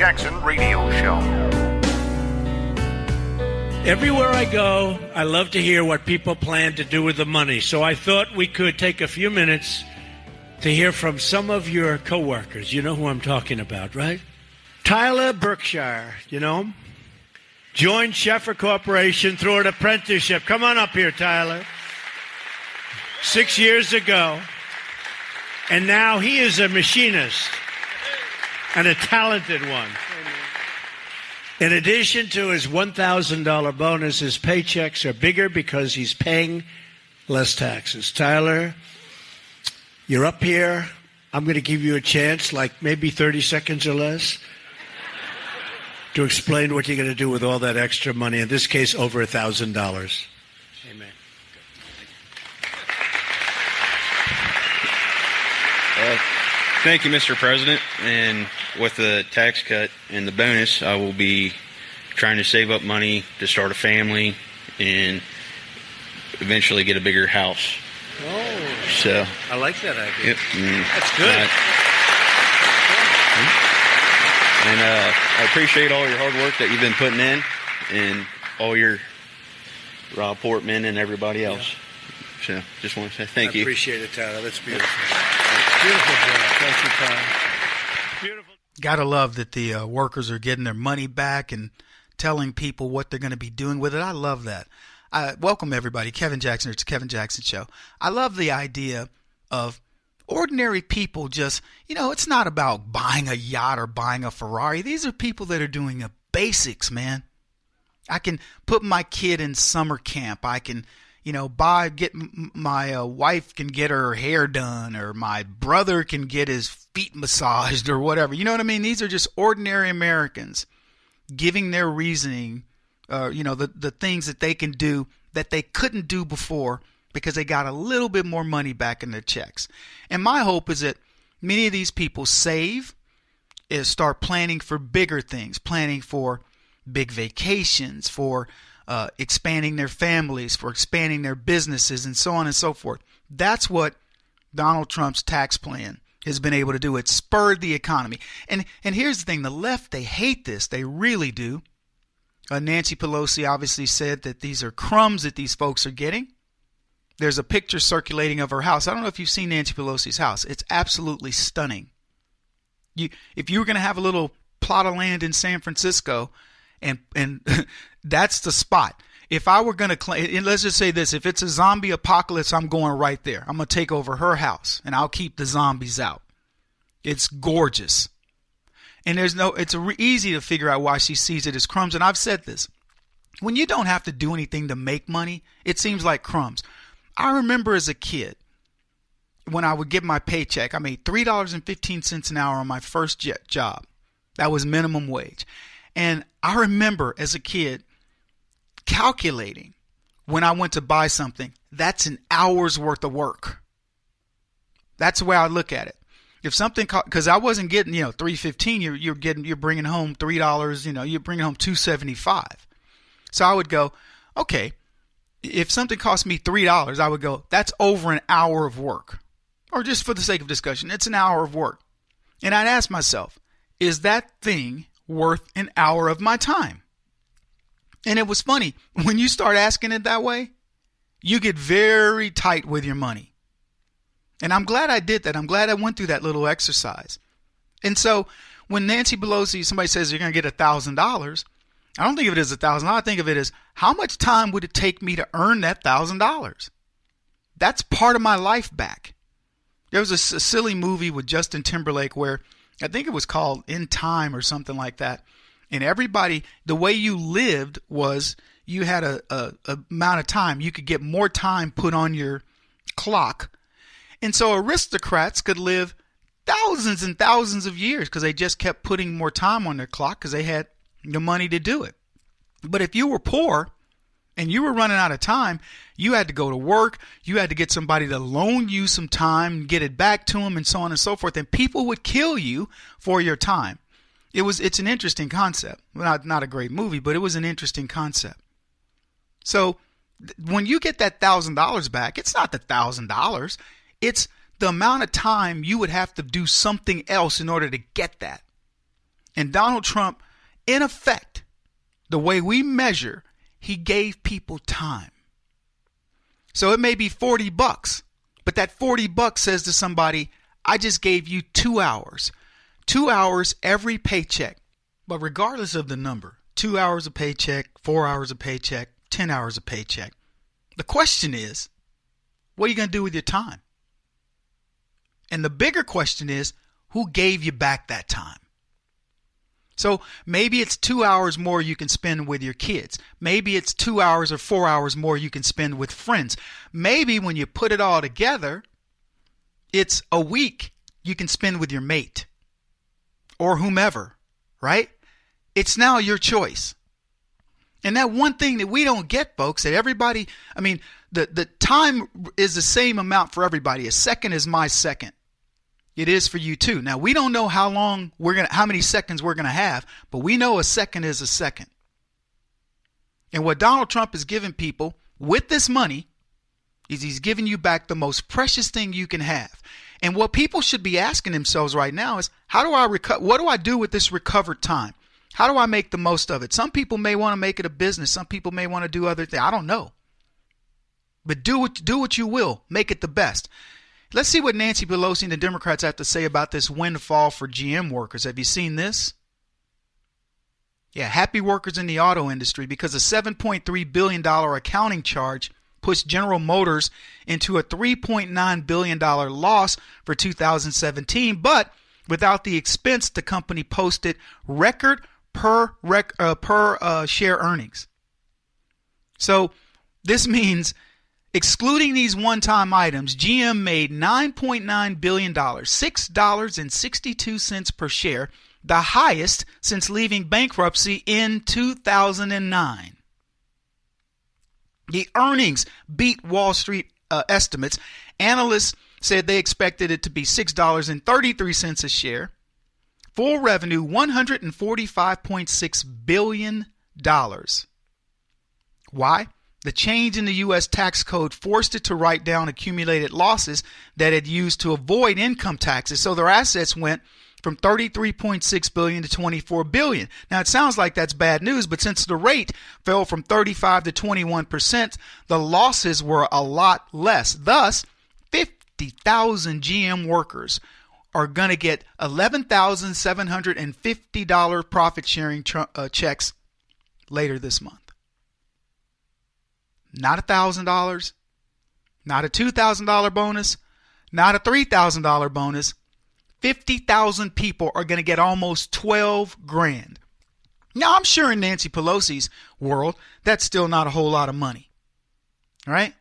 Jackson Radio Show. Everywhere I go, I love to hear what people plan to do with the money. So I thought we could take a few minutes to hear from some of your coworkers. You know who I'm talking about, right? Tyler Berkshire, you know him? Joined Sheffer Corporation through an apprenticeship. Come on up here, Tyler. 6 years ago. And now he is a machinist and a talented one. In addition to his $1,000 bonus, his paychecks are bigger because he's paying less taxes. Tyler, you're up here. I'm going to give you a chance, like maybe 30 seconds or less, to explain what you're going to do with all that extra money, in this case, over $1,000. Amen. Thank you, Mr. President. And with the tax cut and the bonus, I will be trying to save up money to start a family and eventually get a bigger house. Oh, so I like that idea. Yep, that's good. And I appreciate all your hard work that you've been putting in, and all your Rob Portman and everybody else. Yeah. So just want to say thank you. I appreciate it, Tyler. That's beautiful. Beautiful job. Thank you, Tyler. Beautiful. Gotta love that the workers are getting their money back and telling people what they're going to be doing with it. I love that. Welcome, everybody. Kevin Jackson. It's the Kevin Jackson Show. I love the idea of ordinary people just, it's not about buying a yacht or buying a Ferrari. These are people that are doing the basics, man. I can put my kid in summer camp. I can, my wife can get her hair done, or my brother can get his feet massaged or whatever. You know what I mean? These are just ordinary Americans giving their reasoning, the things that they can do that they couldn't do before because they got a little bit more money back in their checks. And my hope is that many of these people save, start planning for bigger things, planning for big vacations, for expanding their families, for expanding their businesses, and so on and so forth. That's what Donald Trump's tax plan has been able to do. It spurred the economy. And here's the thing, the left, they hate this. They really do. Nancy Pelosi obviously said that these are crumbs that these folks are getting. There's a picture circulating of her house. I don't know if you've seen Nancy Pelosi's house. It's absolutely stunning. If you were going to have a little plot of land in San Francisco, and that's the spot. If I were going to claim, let's just say this, if it's a zombie apocalypse, I'm going right there. I'm going to take over her house, and I'll keep the zombies out. It's gorgeous. And it's easy to figure out why she sees it as crumbs. And I've said this. When you don't have to do anything to make money, it seems like crumbs. I remember as a kid, when I would get my paycheck, I made $3.15 an hour on my first job. That was minimum wage. And I remember as a kid calculating when I went to buy something, that's an hour's worth of work. That's the way I look at it. If something, because I wasn't getting, $3.15, you're bringing home $3, you're bringing home $2.75. So I would go, okay, if something cost me $3, I would go, that's over an hour of work. Or just for the sake of discussion, it's an hour of work. And I'd ask myself, is that thing worth an hour of my time? And it was funny. When you start asking it that way, you get very tight with your money. And I'm glad I did that. I'm glad I went through that little exercise. And so when Nancy Pelosi, somebody says you're going to get $1,000, I don't think of it as $1,000. I think of it as how much time would it take me to earn that $1,000? That's part of my life back. There was a silly movie with Justin Timberlake where I think it was called In Time or something like that. And everybody, the way you lived was you had a amount of time. You could get more time put on your clock. And so aristocrats could live thousands and thousands of years because they just kept putting more time on their clock because they had the money to do it. But if you were poor and you were running out of time, you had to go to work. You had to get somebody to loan you some time and get it back to them and so on and so forth. And people would kill you for your time. It's an interesting concept. Well, not a great movie, but it was an interesting concept. So when you get that $1,000 back, it's not the $1,000. It's the amount of time you would have to do something else in order to get that. And Donald Trump, in effect, the way we measure, he gave people time. So it may be $40, but that $40 says to somebody, I just gave you 2 hours. 2 hours every paycheck. But regardless of the number, 2 hours a paycheck, 4 hours a paycheck, 10 hours a paycheck. The question is, what are you going to do with your time? And the bigger question is, who gave you back that time? So maybe it's 2 hours more you can spend with your kids. Maybe it's 2 hours or 4 hours more you can spend with friends. Maybe when you put it all together, it's a week you can spend with your mate or whomever, right? It's now your choice. And that one thing that we don't get, folks, that everybody, the time is the same amount for everybody. A second is my second. It is for you too. Now, we don't know how many seconds we're going to have, but we know a second is a second. And what Donald Trump is giving people with this money is he's giving you back the most precious thing you can have. And what people should be asking themselves right now is, what do I do with this recovered time? How do I make the most of it? Some people may want to make it a business. Some people may want to do other things. I don't know. But do what you will. Make it the best. Let's see what Nancy Pelosi and the Democrats have to say about this windfall for GM workers. Have you seen this? Yeah, happy workers in the auto industry because a $7.3 billion accounting charge pushed General Motors into a $3.9 billion loss for 2017. But without the expense, the company posted record per share earnings. So this means, excluding these one-time items, GM made $9.9 billion, $6.62 per share, the highest since leaving bankruptcy in 2009. The earnings beat Wall Street estimates. Analysts said they expected it to be $6.33 a share. Full revenue, $145.6 billion. Why? The change in the U.S. tax code forced it to write down accumulated losses that it used to avoid income taxes. So their assets went from $33.6 billion to $24 billion. Now, it sounds like that's bad news, but since the rate fell from 35 to 21%, the losses were a lot less. Thus, 50,000 GM workers are going to get $11,750 profit-sharing checks later this month. Not $1,000, not a $2,000 bonus, not a $3,000 bonus. 50,000 people are going to get almost $12,000. Now, I'm sure in Nancy Pelosi's world, that's still not a whole lot of money, right?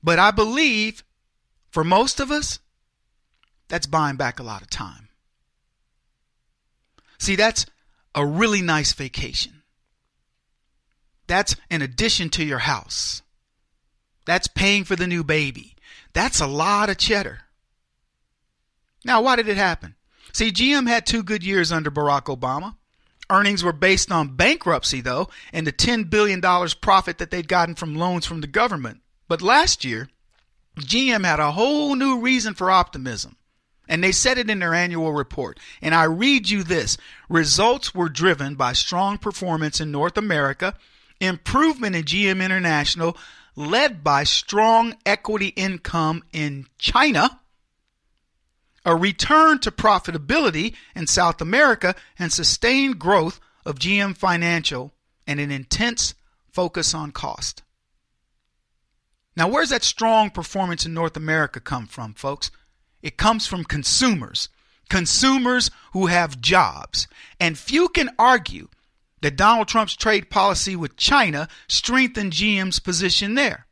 But I believe for most of us, that's buying back a lot of time. See, that's a really nice vacation. That's an addition to your house. That's paying for the new baby. That's a lot of cheddar. Now, why did it happen? See, GM had 2 good years under Barack Obama. Earnings were based on bankruptcy, though, and the $10 billion profit that they'd gotten from loans from the government. But last year, GM had a whole new reason for optimism. And they said it in their annual report. And I read you this. Results were driven by strong performance in North America, improvement in GM International, led by strong equity income in China, a return to profitability in South America, and sustained growth of GM Financial, and an intense focus on cost. Now, where's that strong performance in North America come from, folks? It comes from consumers who have jobs. And few can argue that Donald Trump's trade policy with China strengthened GM's position there.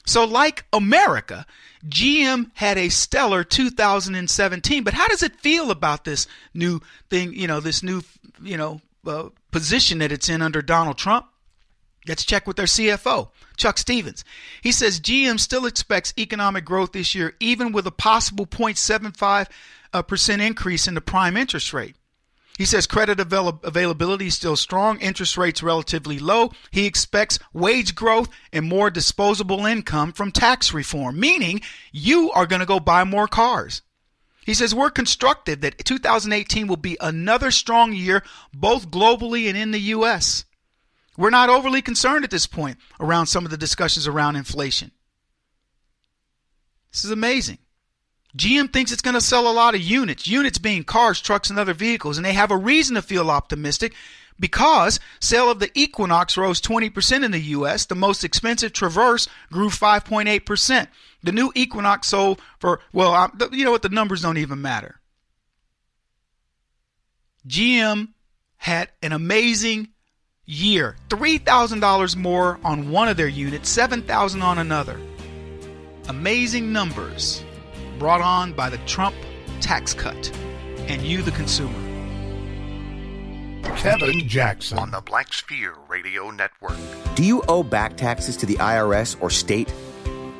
So like America, GM had a stellar 2017. But how does it feel about this new thing, this new, position that it's in under Donald Trump? Let's check with their CFO, Chuck Stevens. He says GM still expects economic growth this year, even with a possible 0.75% increase in the prime interest rate. He says credit availability is still strong, interest rates relatively low. He expects wage growth and more disposable income from tax reform, meaning you are going to go buy more cars. He says, we're constructive that 2018 will be another strong year, both globally and in the U.S. We're not overly concerned at this point around some of the discussions around inflation. This is amazing. GM thinks it's going to sell a lot of units being cars, trucks, and other vehicles, and they have a reason to feel optimistic because sale of the Equinox rose 20% in the U.S. The most expensive Traverse grew 5.8%. The new Equinox sold for, well, you know what, the numbers don't even matter. GM had an amazing year. $3,000 more on one of their units, $7,000 on another. Amazing numbers brought on by the Trump tax cut and you, the consumer. Kevin Jackson on the Black Sphere Radio Network. Do you owe back taxes to the IRS or state?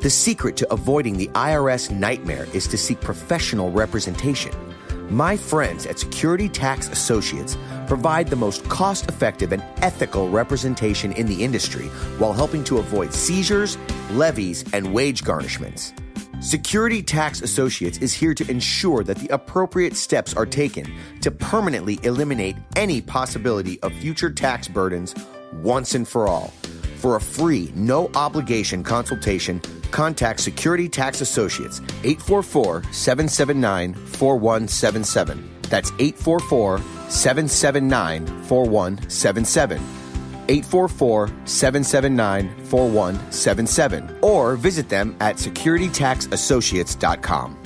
The secret to avoiding the IRS nightmare is to seek professional representation. My friends at Security Tax Associates provide the most cost-effective and ethical representation in the industry while helping to avoid seizures, levies, and wage garnishments. Security Tax Associates is here to ensure that the appropriate steps are taken to permanently eliminate any possibility of future tax burdens once and for all. For a free, no-obligation consultation, contact Security Tax Associates, 844-779-4177. That's 844-779-4177. 844-779-4177. Or visit them at securitytaxassociates.com.